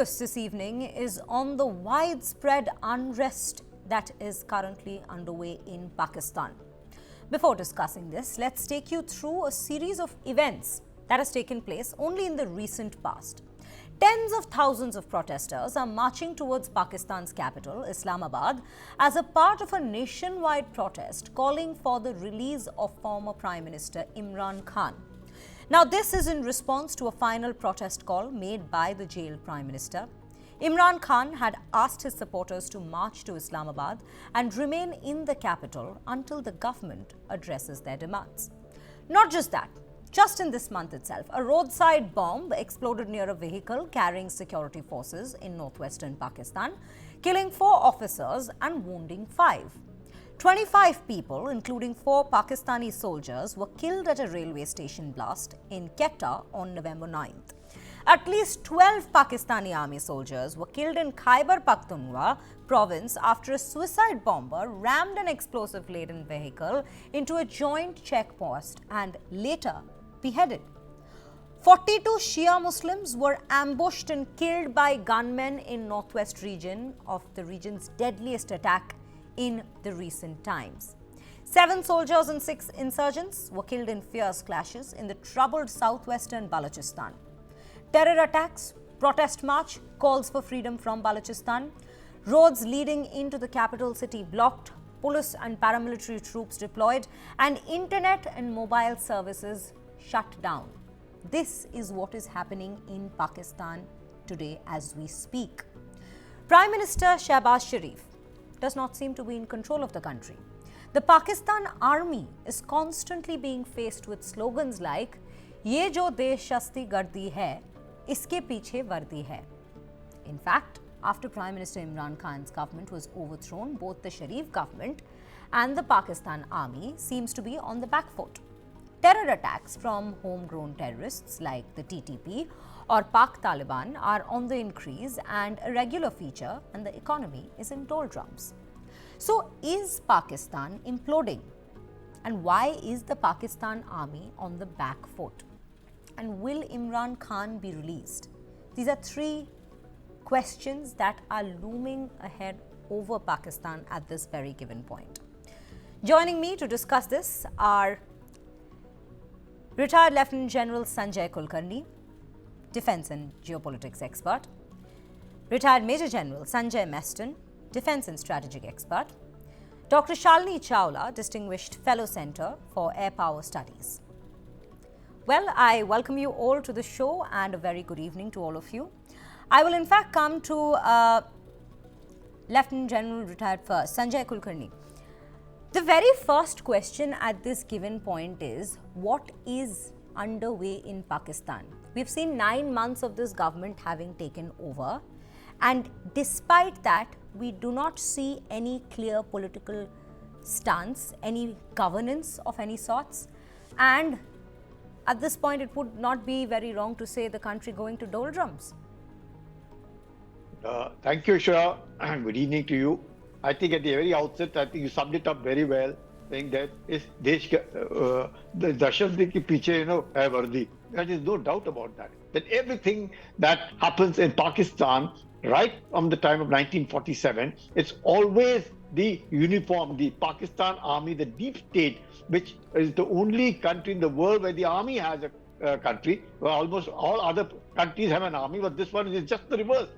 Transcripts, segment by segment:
focus this evening is on the widespread unrest that is currently underway in Pakistan. Before discussing this, let's take you through a series of events that has taken place only in the recent past. Tens of thousands of protesters are marching towards Pakistan's capital, Islamabad, as a part of a nationwide protest calling for the release of former Prime Minister Imran Khan. Now, this is in response to a final protest call made by the jailed Prime Minister. Imran Khan had asked his supporters to march to Islamabad and remain in the capital until the government addresses their demands. Not just that, just in this month itself, a roadside bomb exploded near a vehicle carrying security forces in northwestern Pakistan, killing 4 officers and wounding 5. 25 people, including 4 Pakistani soldiers, were killed at a railway station blast in Quetta on November 9th. At least 12 Pakistani army soldiers were killed in Khyber Pakhtunkhwa province after a suicide bomber rammed an explosive-laden vehicle into a joint checkpost and later beheaded. 42 Shia Muslims were ambushed and killed by gunmen in northwest region of the region's deadliest attack in the recent times. 7 soldiers and 6 insurgents were killed in fierce clashes in the troubled southwestern Balochistan. Terror attacks, protest march, calls for freedom from Balochistan, roads leading into the capital city blocked, police and paramilitary troops deployed, and internet and mobile services shut down. This is what is happening in Pakistan today as we speak. Prime Minister Shehbaz Sharif does not seem to be in control of the country. The Pakistan army is constantly being faced with slogans like "Ye jo desh shasti gardi hai, iske piche vardi hai." In fact, after Prime Minister Imran Khan's government was overthrown, both the Sharif government and the Pakistan army seems to be on the back foot. Terror attacks from homegrown terrorists like the TTP or Pak Taliban are on the increase and a regular feature, and the economy is in doldrums. So, is Pakistan imploding? And why is the Pakistan army on the back foot? And will Imran Khan be released? These are 3 questions that are looming ahead over Pakistan at this very given point. Joining me to discuss this are retired Lieutenant General Sanjay Kulkarni, Defence and Geopolitics expert, retired Major General Sanjay Meston, Defence and Strategic expert, Dr. Shalini Chawla, Distinguished Fellow Centre for Air Power Studies. Well, I welcome you all to the show and a very good evening to all of you. I will in fact come to Lieutenant General retired first, Sanjay Kulkarni. The very first question at this given point is, what is underway in Pakistan? We've seen 9 months of this government having taken over, and despite that, we do not see any clear political stance, any governance of any sorts, and at this point, it would not be very wrong to say the country going to doldrums. Thank you, Shah, and good evening to you. I think at the very outset, I think you summed it up very well, saying that is the Dashasdi ki piche, hai vardi. There is no doubt about that. That everything that happens in Pakistan, right from the time of 1947, it's always the uniform, the Pakistan army, the deep state, which is the only country in the world where the army has a country. Well, almost all other countries have an army, but this one is just the reverse.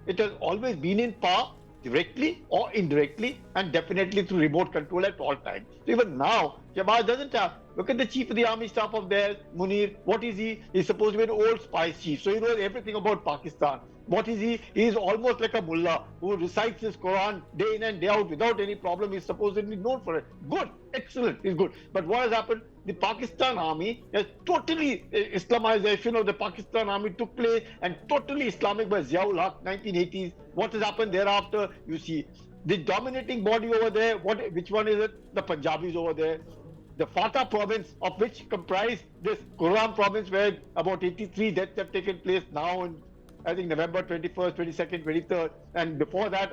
It has always been in power, directly or indirectly, and definitely through remote control at all times. So even now, Shehbaz doesn't have. Look at the chief of the army staff of theirs, Munir. What is he? He's supposed to be an old spice chief, so he knows everything about Pakistan. What is he? He is almost like a mullah who recites his Quran day in and day out without any problem. He's supposedly known for it. Good, excellent, he's good. But what has happened? The Pakistan army has totally Islamization of the Pakistan army took place and totally Islamic by Ziaul Haq, 1980s. What has happened thereafter? You see the dominating body over there. Which one is it? The Punjabis over there. The Fatah province, of which comprise this Quran province, where about 83 deaths have taken place now in I think November 21st, 22nd, 23rd, and before that,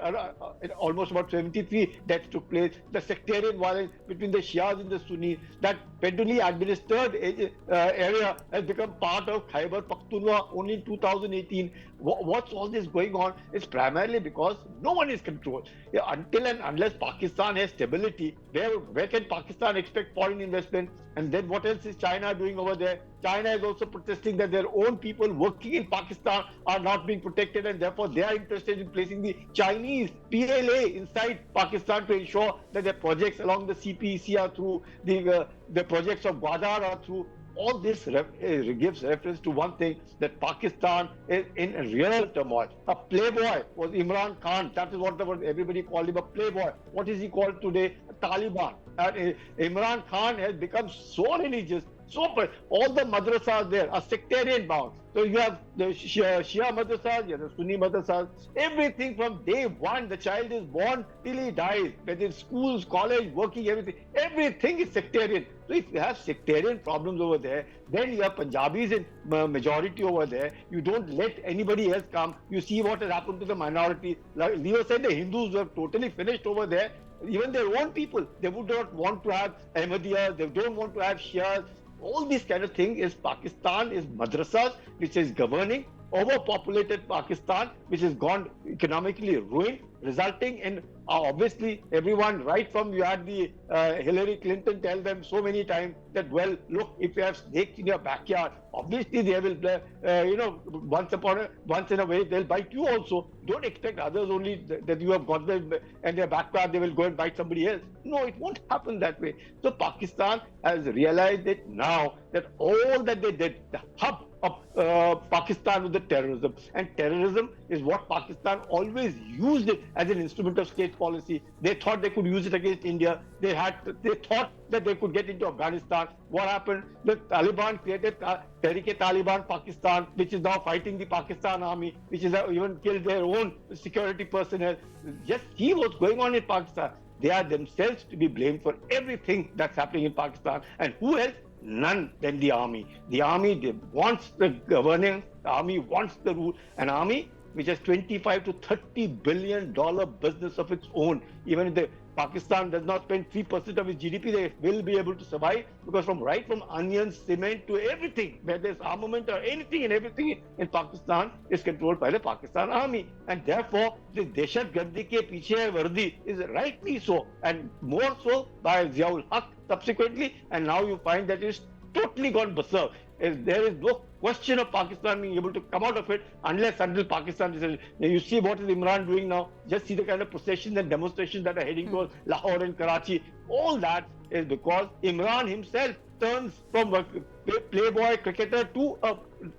almost about 73 deaths took place. The sectarian violence between the Shias and the Sunnis, that federally administered area has become part of Khyber Pakhtunkhwa only in 2018. What's all this going on? It's primarily because no one is controlled. Yeah, until and unless Pakistan has stability, where can Pakistan expect foreign investment? And then what else is China doing over there? China is also protesting that their own people working in Pakistan are not being protected, and therefore they are interested in placing the Chinese PLA inside Pakistan to ensure that their projects along the CPEC are through, the projects of Gwadar are through. All this gives reference to one thing, that Pakistan is in a real turmoil. A playboy was Imran Khan. That is what everybody called him, a playboy. What is he called today? A Taliban. Imran Khan has become so religious. So all the madrasas there are sectarian bound. So you have the Shia madrasas, you have the Sunni madrasas. Everything from day one, the child is born till he dies. Whether it's schools, college, working, everything is sectarian. So if you have sectarian problems over there, then you have Punjabis in majority over there. You don't let anybody else come. You see what has happened to the minority. Like Leo said, the Hindus were totally finished over there. Even their own people, they would not want to have Ahmadiyya, they don't want to have Shias. All this kind of thing is Pakistan, is madrasas, which is governing, overpopulated Pakistan, which has gone economically ruined, resulting in obviously everyone, right from you had the Hillary Clinton tell them so many times that, well, look, if you have snakes in your backyard, obviously they will, once in a way, they'll bite you also. Don't expect others only that you have got them in their backyard, they will go and bite somebody else. No, it won't happen that way. So Pakistan has realized it now that all that they did, the hub of Pakistan was the terrorism. And terrorism is what Pakistan always used it as an instrument of state policy. They thought they could use it against India. They thought that they could get into Afghanistan. What happened? The Taliban created Tehrik-e-Taliban Pakistan, which is now fighting the Pakistan army, which is even killed their own security personnel. Just see what's going on in Pakistan. They are themselves to be blamed for everything that's happening in Pakistan. And who else? None than the army. The army wants the governance. The army wants the rule. An army which has $25 to $30 billion business of its own. Even if Pakistan does not spend 3% of its GDP, they will be able to survive, because from onions, cement to everything, whether there's armament or anything and everything in Pakistan is controlled by the Pakistan army. And therefore, the Deshat Gandhi ke piche Vardi is rightly so, and more so by Ziaul Haq subsequently, and now you find that it's totally gone berserk. There is no question of Pakistan being able to come out of it until Pakistan decides. You see what is Imran doing now. Just see the kind of processions and demonstrations that are heading towards Lahore and Karachi. All that is because Imran himself turns from a playboy cricketer to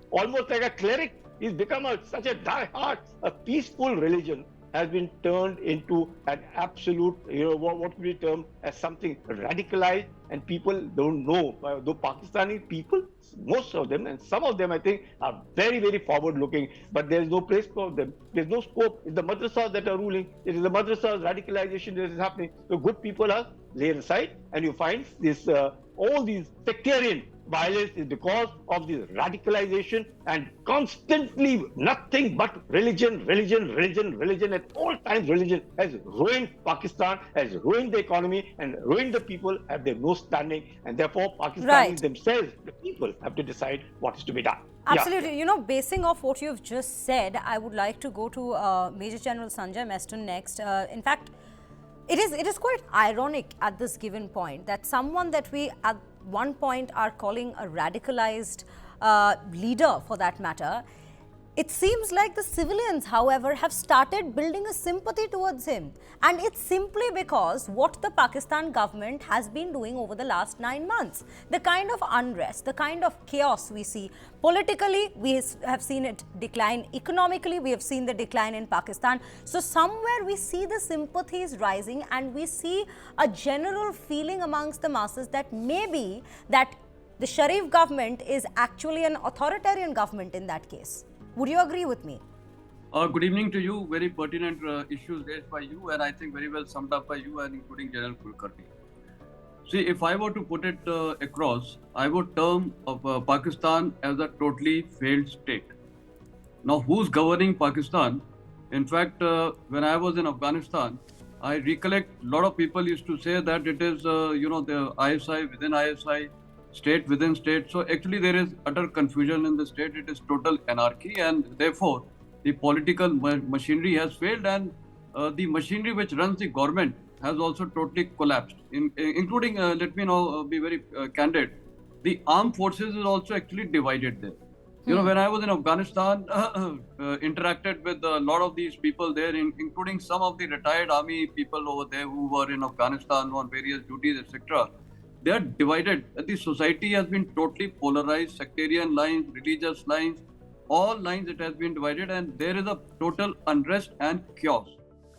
almost like a cleric. He's become such a die-hard, a peaceful religion has been turned into an absolute, what could be termed as something radicalized, and people don't know. Though Pakistani people, most of them, and some of them I think, are very, very forward-looking, but there is no place for them. There's no scope. It's the madrasas that are ruling. It is the madrasas radicalization that is happening. So good people are laid aside, and you find this all these sectarian violence is because of this radicalization, and constantly nothing but religion at all times. Religion has ruined Pakistan, has ruined the economy, and ruined the people. Have they no standing, and therefore Pakistanis themselves, the people, have to decide what is to be done. Absolutely. Yeah. Basing off what you've just said, I would like to go to Major General Sanjay Meston next. In fact, it is quite ironic at this given point that someone that we at one point are calling a radicalized leader, for that matter, it seems like the civilians, however, have started building a sympathy towards him. And it's simply because what the Pakistan government has been doing over the last 9 months. The kind of unrest, the kind of chaos we see. Politically, we have seen it decline. Economically, we have seen the decline in Pakistan. So somewhere we see the sympathies rising, and we see a general feeling amongst the masses that maybe that the Sharif government is actually an authoritarian government in that case. Would you agree with me? Good evening to you. Very pertinent issues raised by you, and I think very well summed up by you, and including General Kulkarni. See, if I were to put it across, I would term Pakistan as a totally failed state. Now, who's governing Pakistan? In fact, when I was in Afghanistan, I recollect a lot of people used to say that it is, the ISI within ISI, state within state. So actually, there is utter confusion in the state. It is total anarchy, and therefore, the political machinery has failed, and the machinery which runs the government has also totally collapsed. Including, let me now be very candid. The armed forces is also actually divided there. When I was in Afghanistan, interacted with a lot of these people there, including some of the retired army people over there who were in Afghanistan on various duties, etc. They are divided. The society has been totally polarized, sectarian lines, religious lines, all lines it has been divided, and there is a total unrest and chaos.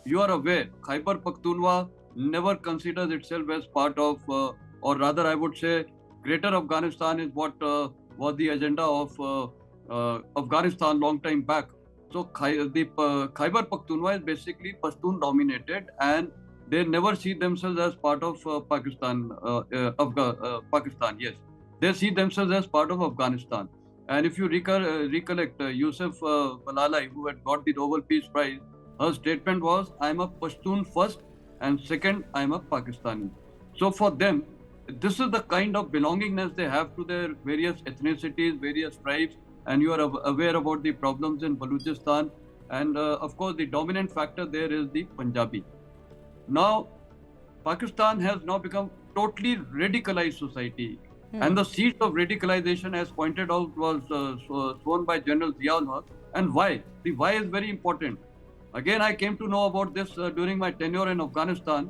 You are aware, Khyber Pakhtunkhwa never considers itself as part of, or rather, I would say, Greater Afghanistan is what was the agenda of Afghanistan long time back. So Khyber Pakhtunkhwa is basically Pashtun dominated, and they never see themselves as part of Pakistan. Pakistan, yes, they see themselves as part of Afghanistan. And if you recollect, Yusuf Malalai, who had got the Nobel Peace Prize, her statement was, "I'm a Pashtun first, and second, I'm a Pakistani." So for them, this is the kind of belongingness they have to their various ethnicities, various tribes, and you are aware about the problems in Balochistan. And of course, the dominant factor there is the Punjabi. Now, Pakistan has now become totally radicalized society. And the seeds of radicalization, as pointed out, was shown by General Ziaul Haq. And why? The why is very important. Again, I came to know about this during my tenure in Afghanistan.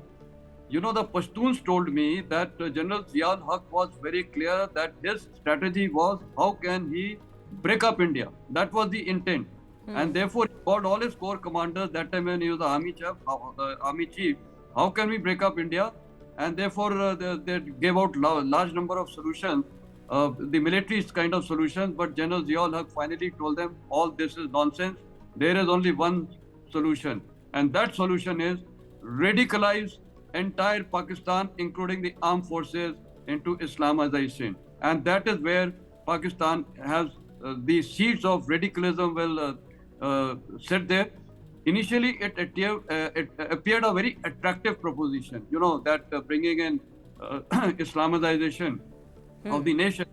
The Pashtuns told me that General Ziaul Haq was very clear that his strategy was how can he break up India. That was the intent. And therefore, he called all his corps commanders that time when he was the army chief, how can we break up India? And therefore, they gave out large number of solutions, the military kind of solutions. But General Ziaul Haq finally told them, all this is nonsense. There is only one solution. And that solution is radicalize entire Pakistan, including the armed forces, into Islamization. And that is where Pakistan has the seeds of radicalism will set there. Initially, it appeared a very attractive proposition, that bringing in Islamization of the nation.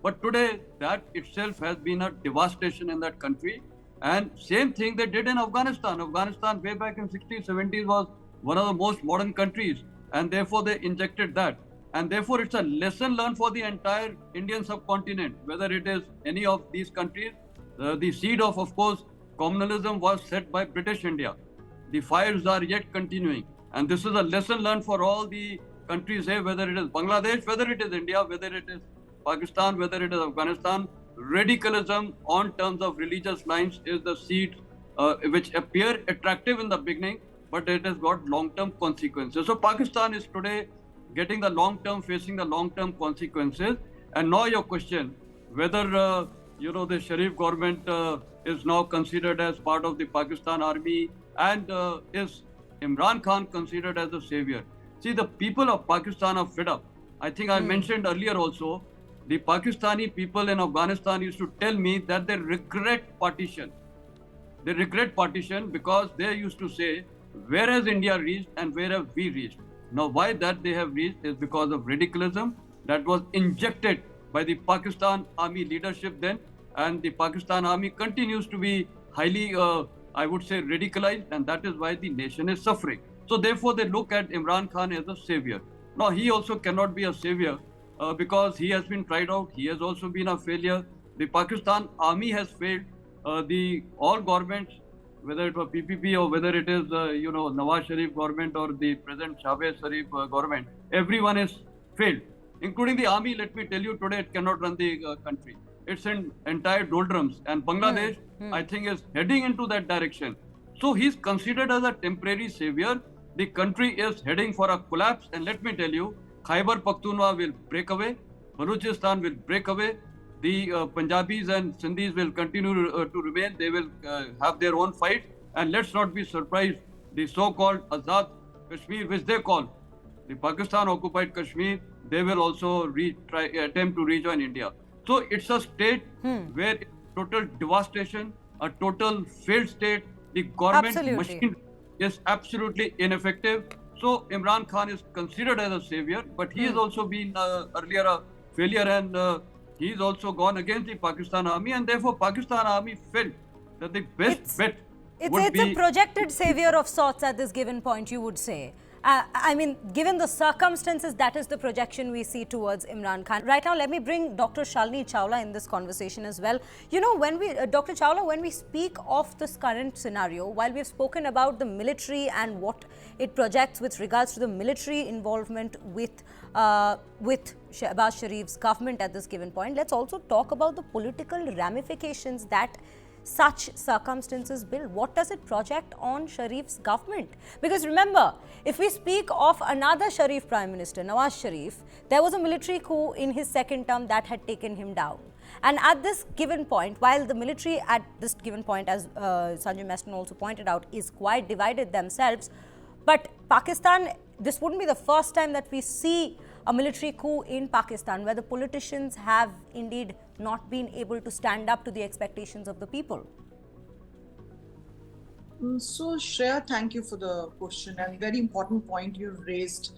But today, that itself has been a devastation in that country. And same thing they did in Afghanistan. Afghanistan, way back in 60s, 70s, was one of the most modern countries. And therefore, they injected that. And therefore, it's a lesson learned for the entire Indian subcontinent, whether it is any of these countries. The seed of course, communalism was set by British India. The fires are yet continuing. And this is a lesson learned for all the countries here, whether it is Bangladesh, whether it is India, whether it is Pakistan, whether it is Afghanistan. Radicalism on terms of religious lines is the seed which appear attractive in the beginning, but it has got long-term consequences. So Pakistan is today getting the long-term, facing the long-term consequences. And now your question, whether the Sharif government is now considered as part of the Pakistan army, and is Imran Khan considered as a savior? See, the people of Pakistan are fed up. I think I mentioned earlier also, the Pakistani people in Afghanistan used to tell me that they regret partition. They regret partition because they used to say, where has India reached and where have we reached? Now, why that they have reached is because of radicalism that was injected by the Pakistan army leadership then, and the Pakistan army continues to be highly, I would say, radicalized, and that is why the nation is suffering. So therefore, they look at Imran Khan as a savior. Now, he also cannot be a savior because he has been tried out. He has also been a failure. The Pakistan army has failed. All governments, whether it was PPP or whether it is, Nawaz Sharif government or the present Shahbaz Sharif government, everyone has failed, including the army. Let me tell you, today it cannot run the country. It's in entire doldrums, and Bangladesh, I think, is heading into that direction. So he's considered as a temporary savior. The country is heading for a collapse, and let me tell you, Khyber Pakhtunkhwa will break away, Balochistan will break away, the Punjabis and Sindhis will continue to remain. They will have their own fight. And let's not be surprised, the so-called Azad Kashmir, which they call the Pakistan-occupied Kashmir, they will also attempt to rejoin India. So it's a state where total devastation, a total failed state. The government Absolutely. machine is absolutely ineffective. So Imran Khan is considered as a savior, but he has also been earlier a failure, and he's also gone against the Pakistan army, and therefore Pakistan army felt that the best It's bet it's would it's a be. projected savior of sorts at this given point, you would say. I mean, given the circumstances, that is the projection we see towards Imran Khan. Right now, let me bring Dr. Shalini Chawla in this conversation as well. You know, when we, Dr. Chawla, when we speak of this current scenario, while we've spoken about the military and what it projects with regards to the military involvement with Shehbaz Sharif's government at this given point, let's also talk about the political ramifications that such circumstances build. What does it project on Sharif's government? Because remember, if we speak of another Sharif Prime Minister, Nawaz Sharif, there was a military coup in his second term that had taken him down. And at this given point, while the military at this given point, as Sanjay Meston also pointed out, is quite divided themselves, but Pakistan, this wouldn't be the first time that we see a military coup in Pakistan, where the politicians have indeed not been able to stand up to the expectations of the people. So, Shreya, thank you for the question and very important point you've raised.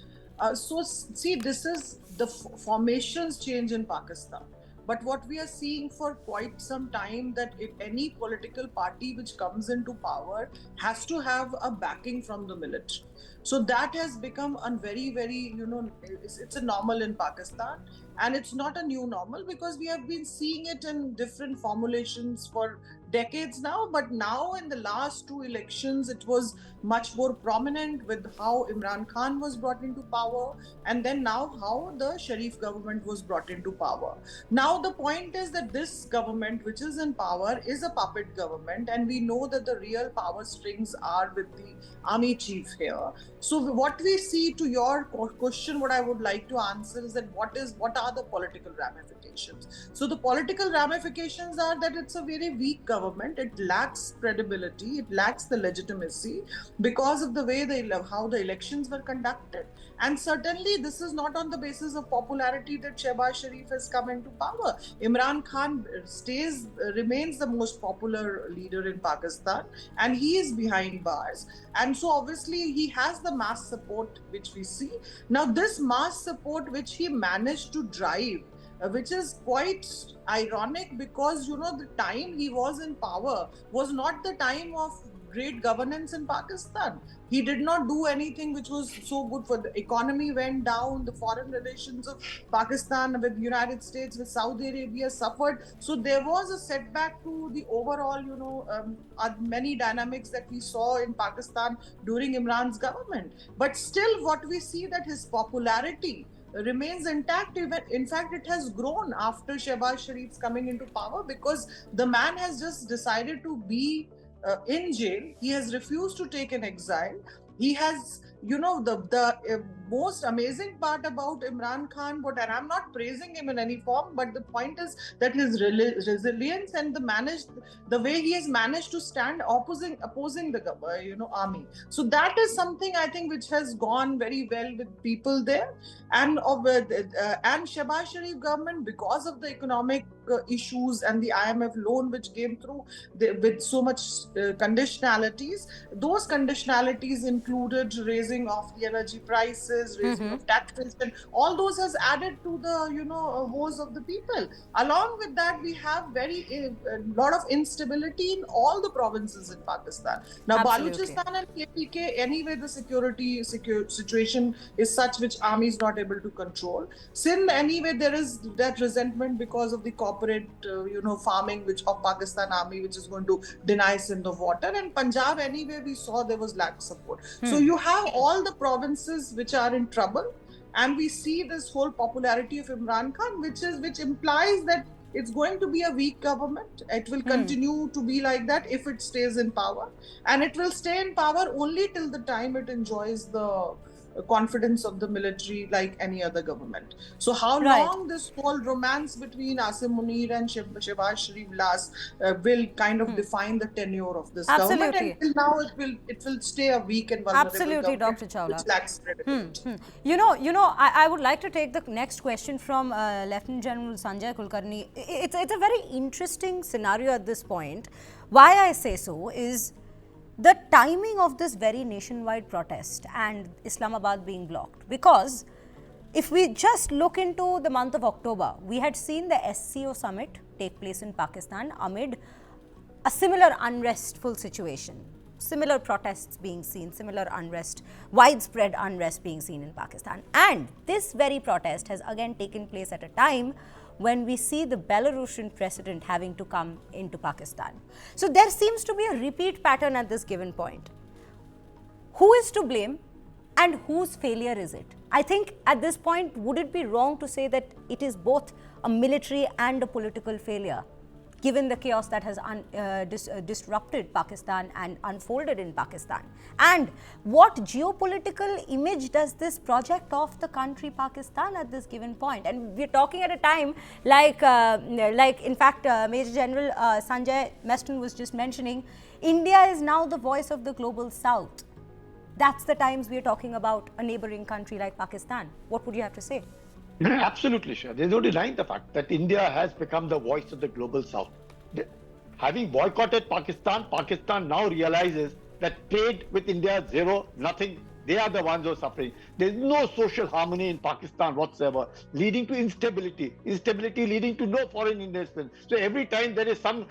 See, this is the formations change in Pakistan. But what we are seeing for quite some time, that if any political party which comes into power has to have a backing from the military. So that has become a very, it's a normal in Pakistan, and it's not a new normal because we have been seeing it in different formulations for decades now. But now in the last two elections, it was much more prominent with how Imran Khan was brought into power, and then now how the Sharif government was brought into power. Now the point is that this government which is in power is a puppet government, and we know that the real power strings are with the army chief here. So what we see, to your question, what I would like to answer is that what are the political ramifications? So the political ramifications are that it's a very weak government. It lacks credibility. It lacks the legitimacy because of the way how the elections were conducted. And certainly this is not on the basis of popularity that Shehbaz Sharif has come into power. Imran Khan remains the most popular leader in Pakistan, and he is behind bars. And so obviously he has the mass support which we see. Now this mass support which he managed to drive, which is quite ironic because, the time he was in power was not the time of great governance in Pakistan. He did not do anything which was so good. For the economy went down, the foreign relations of Pakistan with the United States, with Saudi Arabia suffered. So there was a setback to the overall, many dynamics that we saw in Pakistan during Imran's government. But still what we see that his popularity remains intact. In fact, it has grown after Shehbaz Sharif's coming into power because the man has just decided to be in jail. He has refused to take an exile. He has, the most amazing part about Imran Khan, and I'm not praising him in any form, but the point is that his resilience and the way he has managed to stand opposing the army. So that is something I think which has gone very well with people there. And Shehbaz Sharif government, because of the economic issues and the IMF loan which came through with so much conditionalities, those conditionalities included raising of the energy prices, raising of taxes, and all those has added to the woes of the people. Along with that, we have a lot of instability in all the provinces in Pakistan. Now, Absolutely. Balochistan and KPK, anyway, the security situation is such which army is not able to control. Sindh, anyway, there is that resentment because of the corporate, farming of Pakistan army, which is going to deny Sindh of water. And Punjab, anyway, we saw there was lack of support. So you have all the provinces which are in trouble, and we see this whole popularity of Imran Khan, which implies that it's going to be a weak government. It will continue to be like that if it stays in power, and it will stay in power only till the time it enjoys the confidence of the military like any other government. So how Right. long this whole romance between Asim Munir and Shehbaz Sharif lasts will kind of define the tenure of this government. Absolutely. And till now it will stay a weak and vulnerable Absolutely, government Dr. Chawla. which lacks credibility. I would like to take the next question from Lieutenant General Sanjay Kulkarni. It's a very interesting scenario at this point. Why I say so is the timing of this very nationwide protest and Islamabad being blocked. Because if we just look into the month of October, we had seen the SCO summit take place in Pakistan amid a similar unrestful situation. Similar protests being seen, similar unrest, widespread unrest being seen in Pakistan. And this very protest has again taken place at a time when we see the Belarusian president having to come into Pakistan. So there seems to be a repeat pattern at this given point. Who is to blame and whose failure is it? I think at this point, would it be wrong to say that it is both a military and a political failure, given the chaos that has disrupted Pakistan and unfolded in Pakistan? And what geopolitical image does this project of the country Pakistan at this given point? And we're talking at a time like in fact, Major General Sanjay Meston was just mentioning, India is now the voice of the global South. That's the times we're talking about a neighboring country like Pakistan. What would you have to say? Absolutely, sure. There's no denying the fact that India has become the voice of the global South. Having boycotted Pakistan, Pakistan now realizes that trade with India is zero, nothing. They are the ones who are suffering. There's no social harmony in Pakistan whatsoever, leading to instability leading to no foreign investment. So every time there is some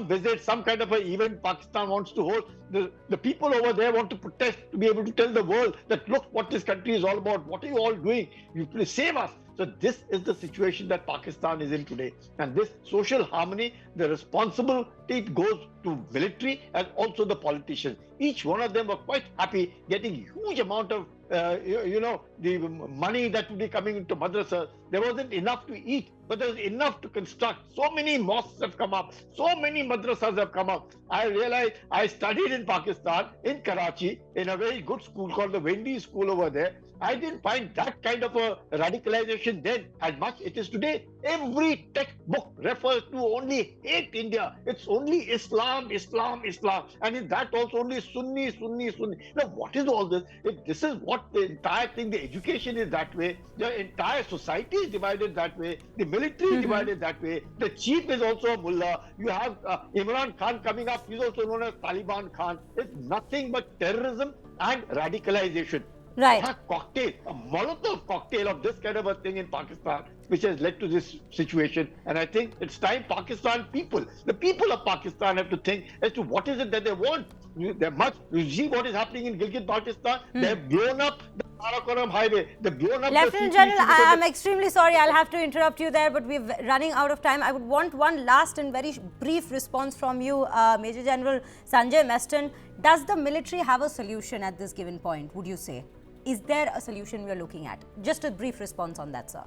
visit, some kind of an event Pakistan wants to hold, the people over there want to protest, to be able to tell the world that look what this country is all about. What are you all doing? You please save us. So this is the situation that Pakistan is in today. And this social harmony, the responsibility goes to military and also the politicians. Each one of them were quite happy getting huge amount of the money that would be coming into madrasas. There wasn't enough to eat, but there was enough to construct. So many mosques have come up, so many madrasas have come up. I realized I studied in Pakistan, in Karachi, in a very good school called the Wendy School over there. I didn't find that kind of a radicalization then as much it is today. Every textbook refers to only hate India. It's only Islam, Islam, Islam. And in that also only Sunni, Sunni, Sunni. Now what is all this? If this is what the entire thing, the education is that way, the entire society is divided that way, the military is divided that way, the chief is also a mullah, you have Imran Khan coming up, he's also known as Taliban Khan. It's nothing but terrorism and radicalization. Right. A cocktail, a Molotov cocktail of this kind of a thing in Pakistan, which has led to this situation. And I think it's time the people of Pakistan have to think as to what is it that they want. They must, you see what is happening in Gilgit-Baltistan. They have blown up the Karakoram highway. They've blown up Lieutenant General, I'm extremely sorry. I'll have to interrupt you there, but we're running out of time. I would want one last and very brief response from you, Major General Sanjay Meston. Does the military have a solution at this given point, would you say? Is there a solution we are looking at? Just a brief response on that, sir.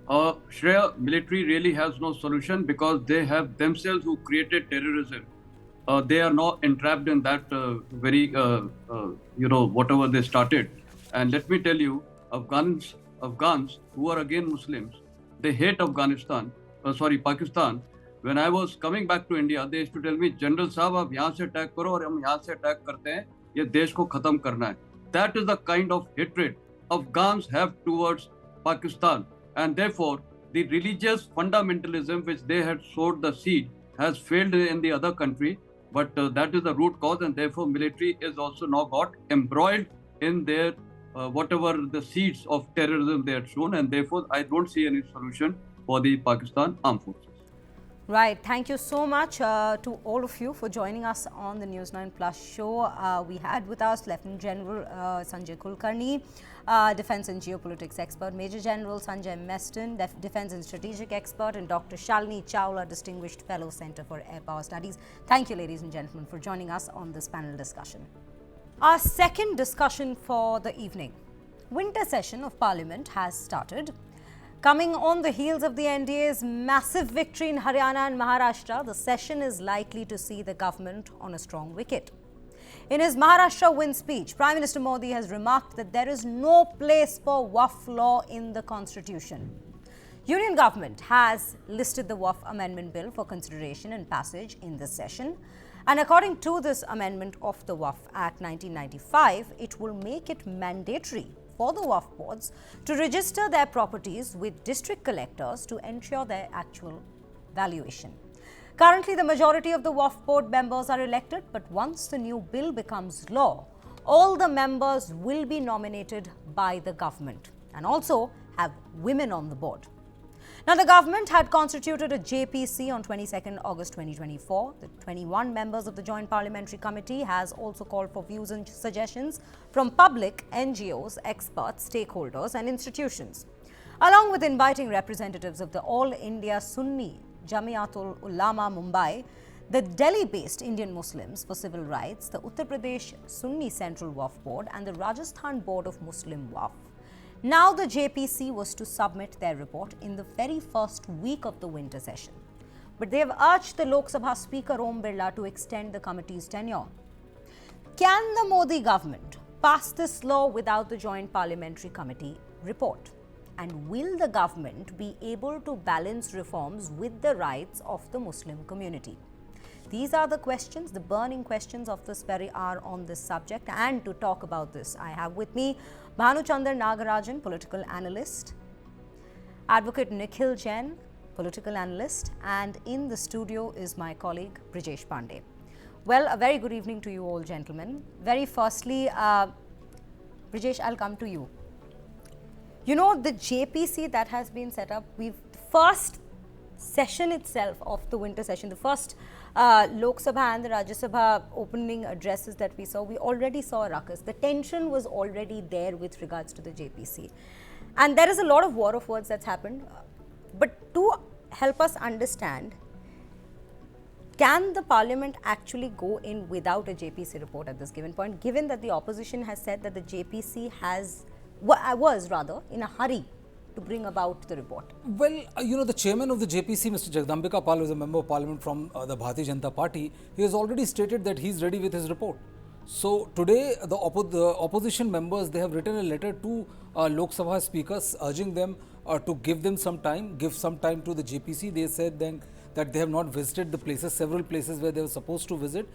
Shreya, military really has no solution because they have themselves who created terrorism. They are not entrapped in that whatever they started. And let me tell you, Afghans who are again Muslims, they hate Pakistan. When I was coming back to India, they used to tell me, General Saab, आप यहाँ से attack करो और हम यहाँ से attack करते हैं, ये देश को खत्म करना है. That is the kind of hatred Afghans have towards Pakistan. And therefore, the religious fundamentalism which they had sowed the seed has failed in the other country. But that is the root cause, and therefore military is also now got embroiled in their whatever the seeds of terrorism they had shown. And therefore, I don't see any solution for the Pakistan armed forces. Right. Thank you so much to all of you for joining us on the News9 Plus show. We had with us Lieutenant General Sanjay Kulkarni, Defence and Geopolitics expert, Major General Sanjay Meston, Defence and Strategic expert, and Dr. Shalini Chawla, Distinguished Fellow, Centre for Air Power Studies. Thank you, ladies and gentlemen, for joining us on this panel discussion. Our second discussion for the evening. Winter session of Parliament has started. Coming on the heels of the NDA's massive victory in Haryana and Maharashtra, the session is likely to see the government on a strong wicket. In his Maharashtra win speech, Prime Minister Modi has remarked that there is no place for Waqf law in the constitution. Union government has listed the Waqf Amendment Bill for consideration and passage in this session. And according to this amendment of the Waqf Act 1995, it will make it mandatory for the Waqf boards to register their properties with district collectors to ensure their actual valuation. Currently, the majority of the Waqf board members are elected, but once the new bill becomes law, all the members will be nominated by the government and also have women on the board. Now, the government had constituted a JPC on 22nd August 2024. The 21 members of the Joint Parliamentary Committee has also called for views and suggestions from public, NGOs, experts, stakeholders and institutions, along with inviting representatives of the All India Sunni Jamiatul Ulama Mumbai, the Delhi-based Indian Muslims for Civil Rights, the Uttar Pradesh Sunni Central Waqf Board and the Rajasthan Board of Muslim Waqf. Now the JPC was to submit their report in the very first week of the winter session. But they have urged the Lok Sabha Speaker Om Birla to extend the committee's tenure. Can the Modi government pass this law without the Joint Parliamentary Committee report? And will the government be able to balance reforms with the rights of the Muslim community? These are the questions, the burning questions of this very hour on this subject. And to talk about this, I have with me Bhanuchandar Nagarajan, political analyst, Advocate Nikhil Jain, political analyst, and in the studio is my colleague Brijesh Pandey. Well, a very good evening to you all, gentlemen. Very firstly, Brijesh, I'll come to you. You know, the JPC that has been set up, first session itself of the winter session, the first Lok Sabha and the Rajya Sabha opening addresses that we saw, we already saw a ruckus. The tension was already there with regards to the JPC. And there is a lot of war of words that's happened. But to help us understand, can the parliament actually go in without a JPC report at this given point, given that the opposition has said that the JPC was in a hurry to bring about the report? Well, the chairman of the JPC, Mr. Jagdambika Pal, is a member of parliament from the Bharatiya Janata Party. He has already stated that he is ready with his report. So today, the opposition members, they have written a letter to Lok Sabha speakers urging them to give some time to the JPC. They said then that they have not visited the places, several places where they were supposed to visit.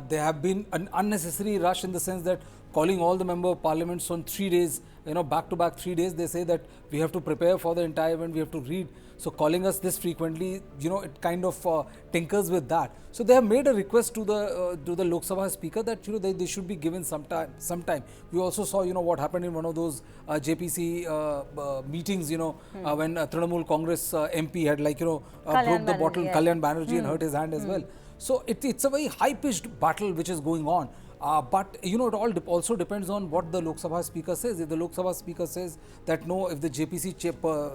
There have been an unnecessary rush in the sense that calling all the member of parliaments on 3 days, back to back 3 days. They say that we have to prepare for the entire event, we have to read. So calling us this frequently, it kind of tinkers with that. So they have made a request to the Lok Sabha speaker that they should be given some time. We also saw what happened in one of those JPC meetings, when Turmoil Congress MP had broke the bottle, yeah. Kalyan Banerjee, and hurt his hand as well. So it's a very high-pitched battle which is going on. But it all also depends on what the Lok Sabha speaker says. If the Lok Sabha speaker says that no, if the JPC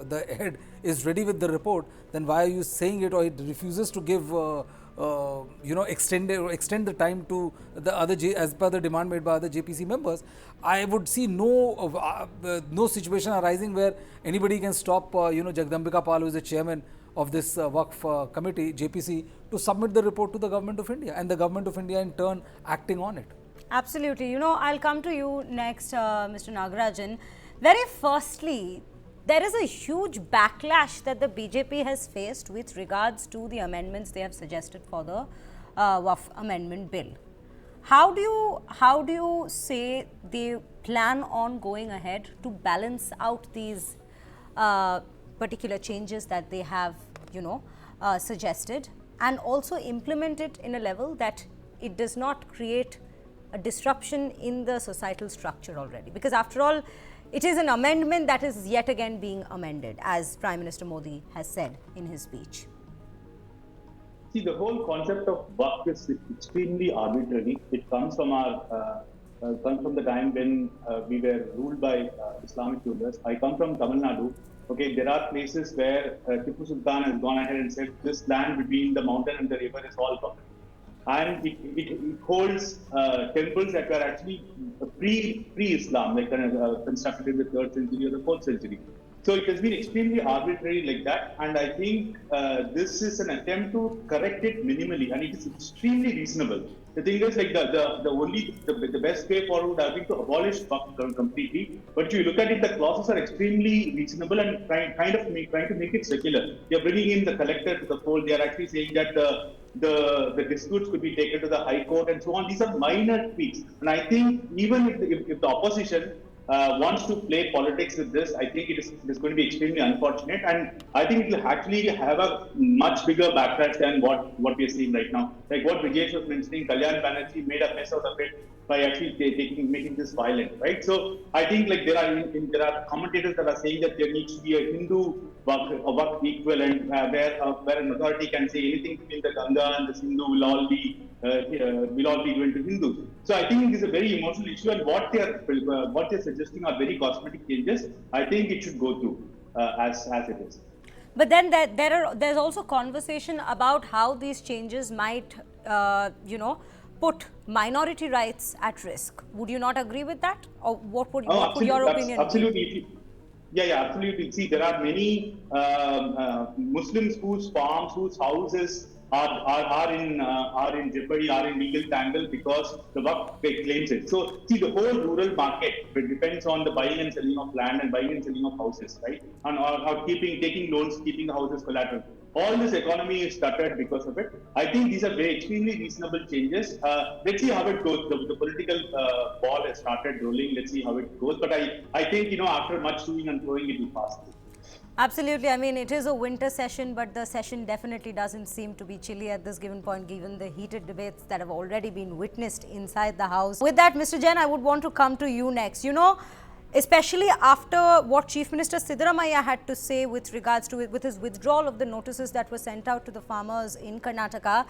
the head is ready with the report, then why are you saying it, or it refuses to give extend the time to the other as per the demand made by other JPC members? I would see no situation arising where anybody can stop Jagdambika Pal, who is the chairman of this Waqf committee, JPC, to submit the report to the Government of India, and the Government of India in turn acting on it. Absolutely. I'll come to you next, Mr. Nagarajan. Very firstly, there is a huge backlash that the BJP has faced with regards to the amendments they have suggested for the Waqf Amendment Bill. How do you say they plan on going ahead to balance out these particular changes that they have, suggested, and also implement it in a level that it does not create a disruption in the societal structure already? Because after all, it is an amendment that is yet again being amended, as Prime Minister Modi has said in his speech. See, the whole concept of Waqf is extremely arbitrary. It comes from the time when we were ruled by Islamic rulers. I come from Tamil Nadu. Okay, there are places where Tipu Sultan has gone ahead and said this land between the mountain and the river is all common. And it holds temples that were actually pre-Islam, like constructed in the 3rd century or the 4th century. So it has been extremely arbitrary like that, and I think this is an attempt to correct it minimally, and it is extremely reasonable. The thing is, like the best way forward would have been to abolish Waqf completely. But if you look at it, the clauses are extremely reasonable and trying to make it secular. They are bringing in the collector to the fold. They are actually saying that the disputes could be taken to the High Court and so on. These are minor tweaks, and I think even if the opposition wants to play politics with this, I think it is going to be extremely unfortunate, and I think it will actually have a much bigger backlash than what we are seeing right now. Like what Vijesh was mentioning, Kalyan Banerjee made a mess out of it by actually making this violent, right? So I think like there are commentators that are saying that there needs to be a Hindu Waqf equivalent where an authority can say anything between the Ganga and the Sindhu will all be given to Hindus. So I think it is a very emotional issue, and what they're suggesting are very cosmetic changes. I think it should go through as it is. But then there's also conversation about how these changes might, put minority rights at risk. Would you not agree with that? Or what would your opinion be? Absolutely. Yeah, absolutely. See, there are many Muslims whose farms, whose houses are in jeopardy, are in legal tangle because the Waqf claims it. So, see, the whole rural market depends on the buying and selling of land and buying and selling of houses, right? And or taking loans, keeping the houses collateral. All this economy is stuttered because of it. I think these are very extremely reasonable changes. Let's see how it goes. The political ball has started rolling. Let's see how it goes. But I think, after much toing and throwing, it will pass. Absolutely. I mean, it is a winter session, but the session definitely doesn't seem to be chilly at this given point, given the heated debates that have already been witnessed inside the House. With that, Mr. Jain, I would want to come to you next. Especially after what Chief Minister Siddaramaiah had to say with regards to with his withdrawal of the notices that were sent out to the farmers in Karnataka,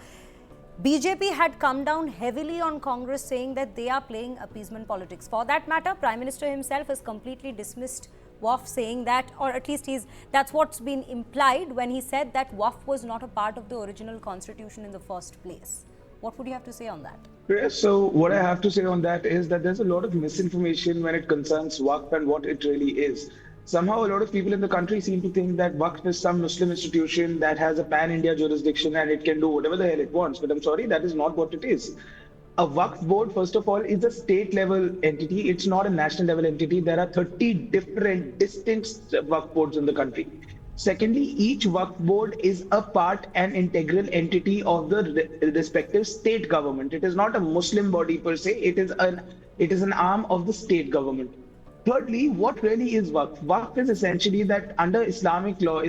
BJP had come down heavily on Congress, saying that they are playing appeasement politics. For that matter, Prime Minister himself has completely dismissed WAF, saying that, or at least that's what's been implied when he said that WAF was not a part of the original constitution in the first place. What would you have to say on that? So what I have to say on that is that there's a lot of misinformation when it concerns Waqf and what it really is. Somehow a lot of people in the country seem to think that Waqf is some Muslim institution that has a pan-India jurisdiction and it can do whatever the hell it wants. But I'm sorry, that is not what it is. A Waqf board, first of all, is a state level entity. It's not a national level entity. There are 30 different distinct Waqf boards in the country. Secondly, each Waqf board is a part and integral entity of the respective state government. It is not a Muslim body per se. It is an arm of the state government. Thirdly, what really is Waqf? Waqf is essentially that under Islamic law,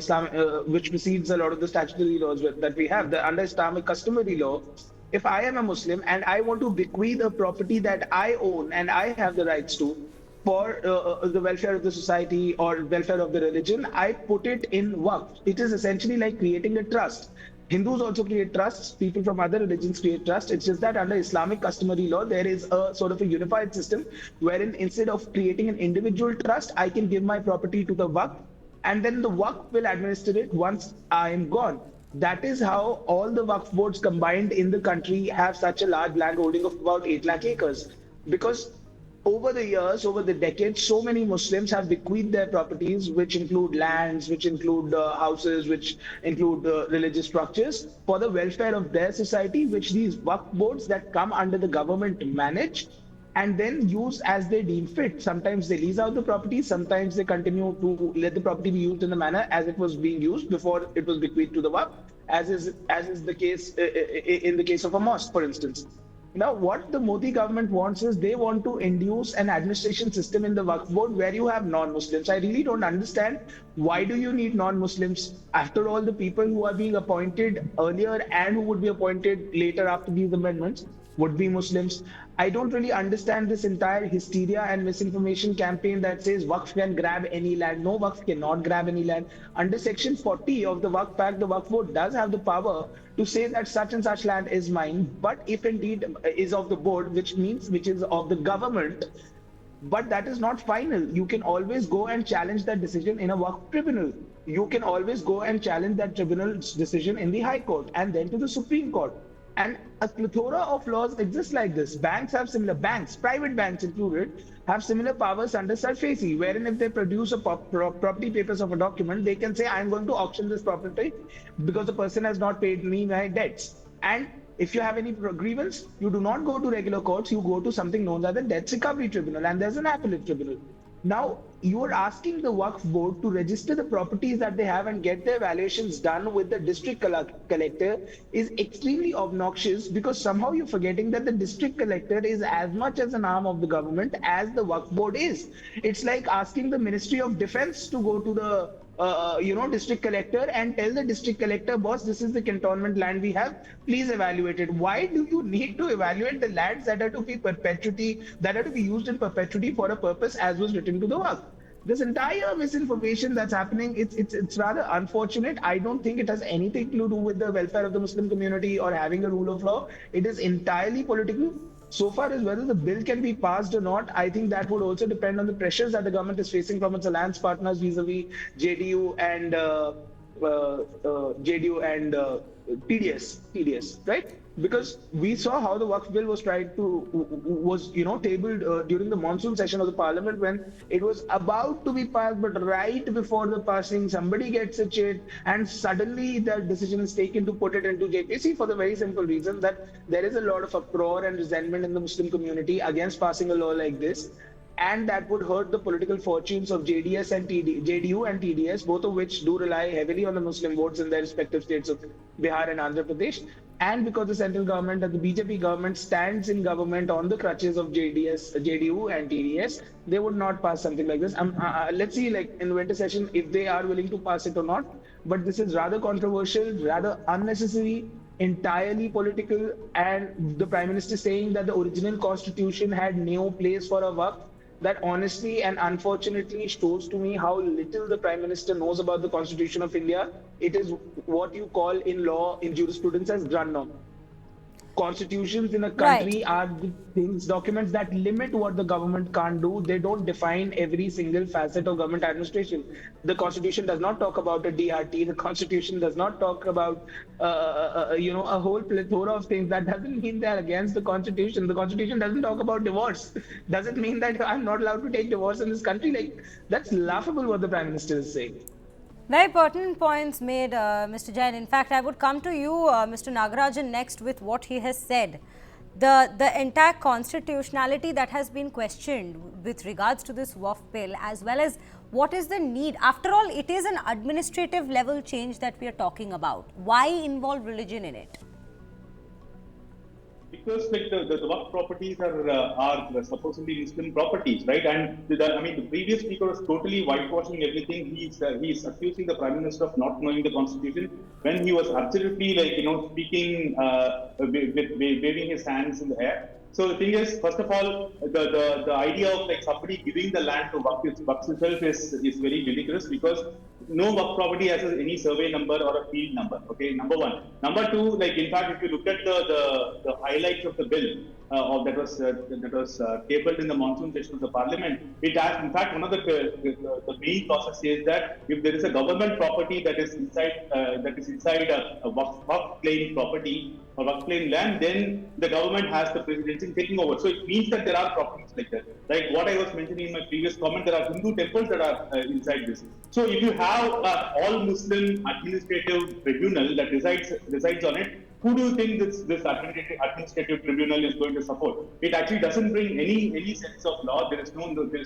which precedes a lot of the statutory laws that we have, under Islamic customary law, if I am a Muslim and I want to bequeath a property that I own and I have the rights to, for the welfare of the society or welfare of the religion, I put it in Waqf. It is essentially like creating a trust. Hindus also create trusts. People from other religions create trusts. It's just that under Islamic customary law, there is a sort of a unified system wherein instead of creating an individual trust, I can give my property to the Waqf, and then the Waqf will administer it once I am gone. That is how all the Waqf boards combined in the country have such a large land holding of about 8 lakh acres. Because over the years, over the decades, so many Muslims have bequeathed their properties, which include lands, which include houses, which include religious structures, for the welfare of their society, which these Waqf boards that come under the government manage and then use as they deem fit. Sometimes they lease out the property, sometimes they continue to let the property be used in the manner as it was being used before it was bequeathed to the Waqf, as is the case in the case of a mosque, for instance. Now, what the Modi government wants is they want to induce an administration system in the Waqf board where you have non-Muslims. I really don't understand, why do you need non-Muslims? After all, the people who are being appointed earlier and who would be appointed later after these amendments would be Muslims. I don't really understand this entire hysteria and misinformation campaign that says Waqf can grab any land. No, Waqf cannot grab any land. Under Section 40 of the Waqf Act, the Waqf board does have the power to say that such and such land is mine, but if indeed is of the board, which is of the government, but that is not final. You can always go and challenge that decision in a Waqf tribunal. You can always go and challenge that tribunal's decision in the High Court and then to the Supreme Court. And a plethora of laws exist like this. Banks have similar, private banks included, have similar powers under SARFAESI, wherein if they produce a property papers of a document, they can say, I'm going to auction this property because the person has not paid me my debts. And If you have any grievance, you do not go to regular courts, you go to something known as the Debt Recovery Tribunal, and there's an appellate tribunal. Now, you are asking the Waqf board to register the properties that they have and get their valuations done with the district collector is extremely obnoxious, because somehow you're forgetting that the district collector is as much as an arm of the government as the Waqf board is. It's like asking the Ministry of Defense to go to the district collector and tell the district collector, boss, this is the cantonment land we have, please evaluate it. Why do you need to evaluate the lands that are to be used in perpetuity for a purpose as was written to the work? This entire misinformation that's happening, it's rather unfortunate. I don't think it has anything to do with the welfare of the Muslim community or having a rule of law. It is entirely political. So far as whether the bill can be passed or not, I think that would also depend on the pressures that the government is facing from its alliance partners vis-a-vis JDU and TDS, right? Because we saw how the Waqf bill was tabled during the monsoon session of the parliament, when it was about to be passed, but right before the passing, somebody gets a chit, and suddenly the decision is taken to put it into JPC for the very simple reason that there is a lot of uproar and resentment in the Muslim community against passing a law like this. And that would hurt the political fortunes of JDU and TDS, both of which do rely heavily on the Muslim votes in their respective states of Bihar and Andhra Pradesh. And because the central government and the BJP government stands in government on the crutches of JDU and TDS, they would not pass something like this. Let's see, like in winter session, if they are willing to pass it or not. But this is rather controversial, rather unnecessary, entirely political, and the Prime Minister saying that the original constitution had no place for a Waqf, that honestly and unfortunately shows to me how little the Prime Minister knows about the Constitution of India. It is what you call in law, in jurisprudence, as grand norm. Constitutions in a country are the documents that limit what the government can't do. They don't define every single facet of government administration. The Constitution does not talk about a DRT. The Constitution does not talk about a whole plethora of things. That doesn't mean they're against the Constitution. The Constitution doesn't talk about divorce. Doesn't mean that I'm not allowed to take divorce in this country. Like, that's laughable what the Prime Minister is saying. Very pertinent points made, Mr. Jain. In fact, I would come to you, Mr. Nagarajan, next with what he has said. The entire constitutionality that has been questioned with regards to this Waqf bill, as well as what is the need. After all, it is an administrative level change that we are talking about. Why involve religion in it? Because like the Waqf properties are supposedly Muslim properties, right? And the previous speaker was totally whitewashing everything. He's accusing the Prime Minister of not knowing the Constitution, when he was absolutely speaking waving his hands in the air. So the thing is, first of all, the idea of somebody giving the land to Waqf itself is very ridiculous, because no Waqf property has any survey number or a field number. Okay, number one. Number two, in fact, if you look at the highlights of the bill that was tabled in the monsoon session of the Parliament, it has, in fact, one of the main clauses says that if there is a government property that is inside a Waqf claim property or Waqf claim land, then the government has the presidency taking over. So it means that there are properties like that. Like what I was mentioning in my previous comment, there are Hindu temples that are inside this. So if you have all Muslim administrative tribunal that resides on it, who do you think this administrative tribunal is going to support? It actually doesn't bring any sense of law. There is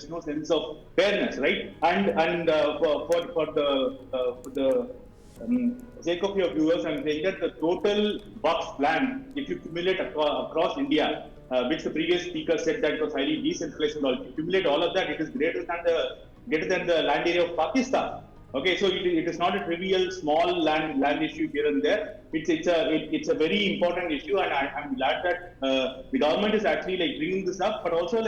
no sense of fairness, right? And for the sake of your viewers, I'm saying that the total Waqf land, if you accumulate across India, which the previous speaker said that was highly decentralized and all, if you accumulate all of that, it is greater than the land area of Pakistan. Okay, so it is not a trivial small land issue here and there. It's a very important issue, and I'm glad that the government is actually bringing this up, but also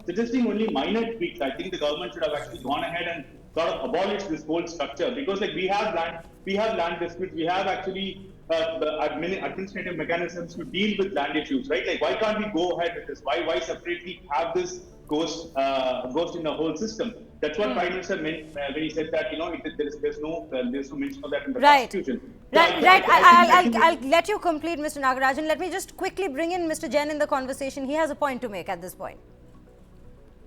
suggesting only minor tweaks. I think the government should have actually gone ahead and sort of abolished this whole structure, because we have land disputes, we have actually administrative mechanisms to deal with land issues, right? Why can't we go ahead with this? Why separately have this ghost in the whole system? That's what Prime Minister meant when he said that there's no mention of that in the Constitution. Right. I'll let you complete, Mr. Nagarajan. Let me just quickly bring in Mr. Jain in the conversation. He has a point to make at this point.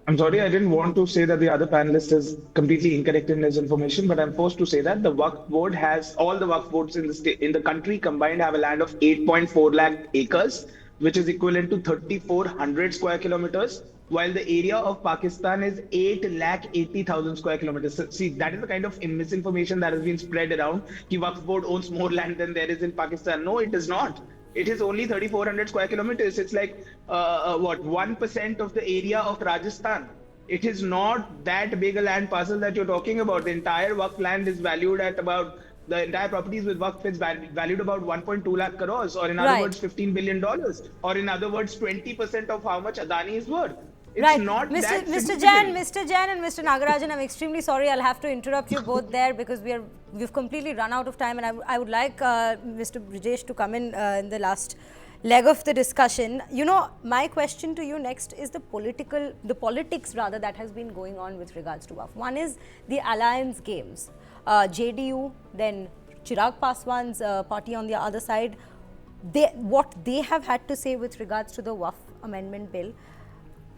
I'm sorry, I didn't want to say that the other panelist is completely incorrect in his information, but I'm forced to say that the Waqf board has all the Waqf boards in the state, in the country combined have a land of 8.4 lakh acres, which is equivalent to 3,400 square kilometers, while the area of Pakistan is 8 lakh 80,000 square kilometers. So, see, that is the kind of misinformation that has been spread around. Ki Waqf board owns more land than there is in Pakistan. No, it does not. It is only 3,400 square kilometers. It's like what 1% of the area of Rajasthan. It is not that big a land parcel that you're talking about. The entire Waqf land is valued at about the entire properties with Waqf is valued about 1.2 lakh crores, or in other Right. words, $15 billion, or in other words, 20% of how much Adani is worth. It's Right, not Mr. that Mr. significant. Jain and Mr. Nagarajan, I'm extremely sorry. I'll have to interrupt you both there because we've completely run out of time, and I would like Mr. Brijesh to come in the last leg of the discussion. You know, my question to you next is the politics rather that has been going on with regards to Waqf. One is the alliance games, JDU, then Chirag Paswan's party on the other side. What they have had to say with regards to the Waqf amendment bill.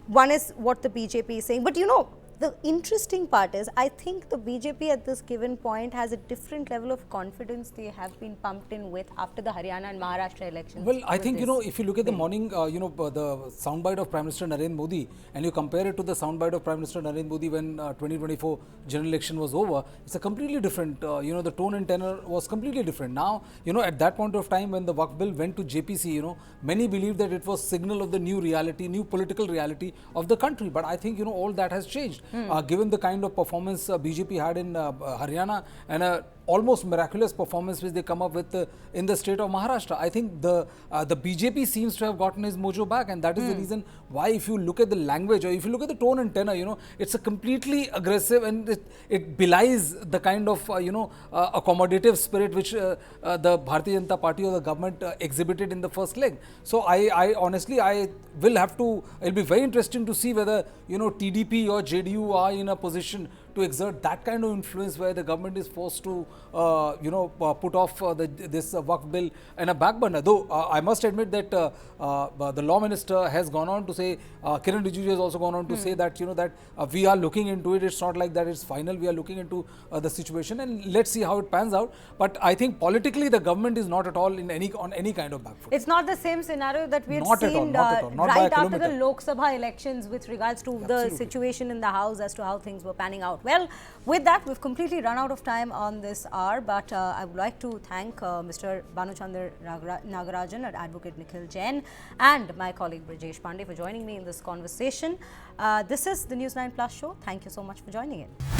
One is what the BJP is saying. But you know, the interesting part is, I think the BJP at this given point has a different level of confidence they have been pumped in with after the Haryana and Maharashtra elections. Well, I think, you know, if you look at the morning, the soundbite of Prime Minister Narendra Modi, and you compare it to the soundbite of Prime Minister Narendra Modi when 2024 general election was over, it's a completely different, the tone and tenor was completely different. Now, at that point of time when the Waqf bill went to JPC, many believed that it was signal of the new reality, new political reality of the country. But I think, all that has changed. Given the kind of performance BJP had in Haryana and a almost miraculous performance which they come up with in the state of Maharashtra, I think the BJP seems to have gotten his mojo back, and that is the reason why, if you look at the language or if you look at the tone and tenor, it's a completely aggressive, and it belies the kind of accommodative spirit which the Bharatiya Janata Party or the government exhibited in the first leg. So I honestly it'll be very interesting to see whether TDP or JDU are in a position to exert that kind of influence where the government is forced to put off this Waqf bill in a back burner. Though I must admit that the law minister has gone on to say, Kiran Rijiju has also gone on to say that we are looking into it. It's not like that it's final. We are looking into the situation, and let's see how it pans out. But I think politically the government is not at all on any kind of back foot. It's not the same scenario that we had Not at seen all, not by right a after the kilometer. Lok Sabha elections with regards to the Absolutely. situation in the House as to how things were panning out. Well, with that, we've completely run out of time on this hour, but I would like to thank Mr. Bhanuchandra Nagarajan and Advocate Nikhil Jain and my colleague Brijesh Pandey for joining me in this conversation. This is the News 9 Plus show. Thank you so much for joining in.